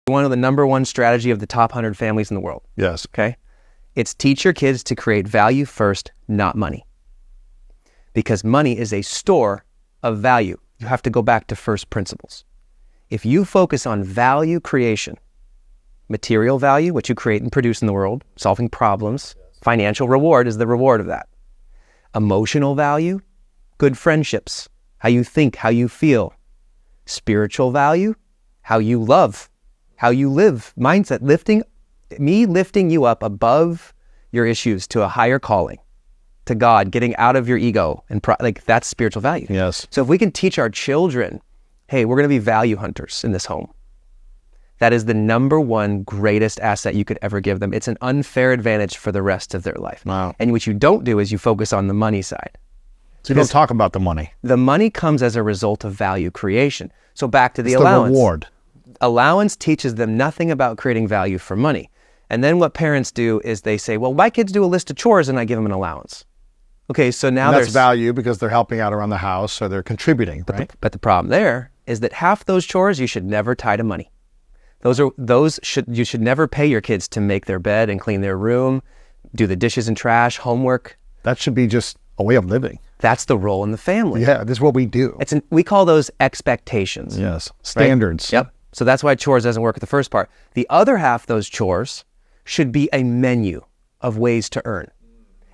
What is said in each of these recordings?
One of the number one strategy of the top 100 families in the world. Yes. Okay. It's teach your kids to create value first, not money. Because money is a store of value. You have to go back to first principles. If you focus on value creation, material value, what you create and produce in the world, solving problems, financial reward is the reward of that. Emotional value, good friendships, how you think, how you feel. Spiritual value, how you love, how you live, mindset, lifting you up above your issues to a higher calling, to God, getting out of your ego, and that's spiritual value. Yes. So if we can teach our children, hey, we're going to be value hunters in this home, that is the number one greatest asset you could ever give them. It's an unfair advantage for the rest of their life. Wow. And what you don't do is you focus on the money side. So you don't talk about the money. The money comes as a result of value creation. So back to the It's allowance. the reward. Allowance teaches them nothing about creating value for money. And then what parents do is they say, well, my kids do a list of chores and I give them an allowance. Okay, so now that's value because they're helping out around the house or they're contributing, right? But the problem there is that half those chores you should never tie to money. You should never pay your kids to make their bed and clean their room, do the dishes and trash, homework. That should be just a way of living. That's the role in the family. Yeah, this is what we do. We call those expectations. Yes, standards. Right? Yep. So that's why chores doesn't work at the first part. The other half, those chores, should be a menu of ways to earn.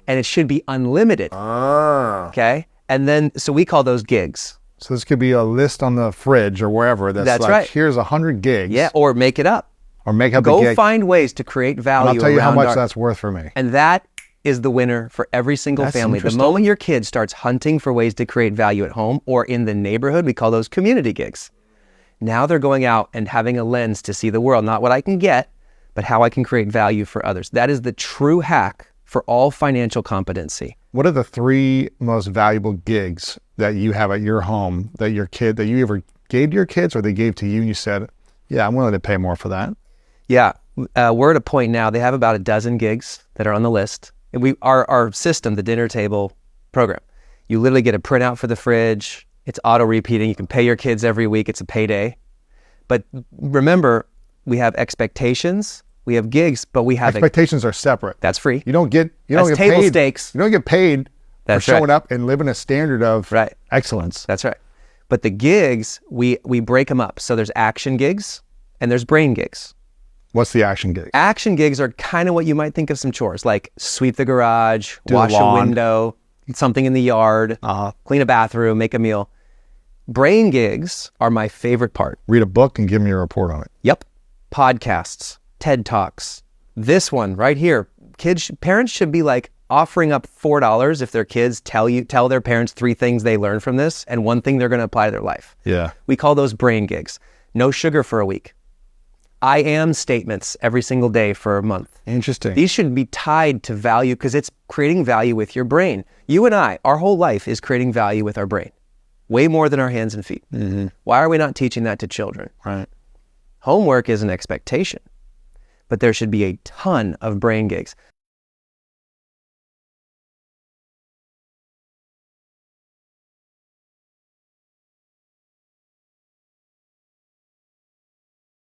And it should be unlimited. Okay? And then, so we call those gigs. So this could be a list on the fridge or wherever that's like, right. Here's 100 gigs. Yeah, or make it up. Or make up a gig. Go find ways to create value. And I'll tell you how much that's worth for me. And that is the winner for every single family. The moment your kid starts hunting for ways to create value at home or in the neighborhood, we call those community gigs. Now they're going out and having a lens to see the world, not what I can get, but how I can create value for others. That is the true hack for all financial competency. What are the 3 most valuable gigs that you have at your home that you either gave to your kids or they gave to you and you said, yeah, I'm willing to pay more for that? Yeah, we're at a point now, they have about a dozen gigs that are on the list. And our system, the dinner table program, you literally get a printout for the fridge. It's auto-repeating. You can pay your kids every week. It's a payday. But remember, we have expectations, we have gigs, but we have... Expectations are separate. That's free. You don't get table paid. stakes. You don't get paid for showing up and living a standard of excellence. That's right. But the gigs, we break them up. So there's action gigs and there's brain gigs. What's the action gigs? Action gigs are kind of what you might think of some chores, like sweep the garage, wash a window, something in the yard, clean a bathroom, make a meal. Brain gigs are my favorite part. Read a book and give me a report on it. Yep. Podcasts, TED Talks. This one right here. Parents should be like offering up $4 if their kids tell their parents 3 things they learned from this and 1 thing they're going to apply to their life. Yeah. We call those brain gigs. No sugar for a week. I am statements every single day for a month. Interesting. These should be tied to value because it's creating value with your brain. You and I, our whole life is creating value with our brain. Way more than our hands and feet. Mm-hmm. Why are we not teaching that to children? Right. Homework is an expectation, but there should be a ton of brain gigs.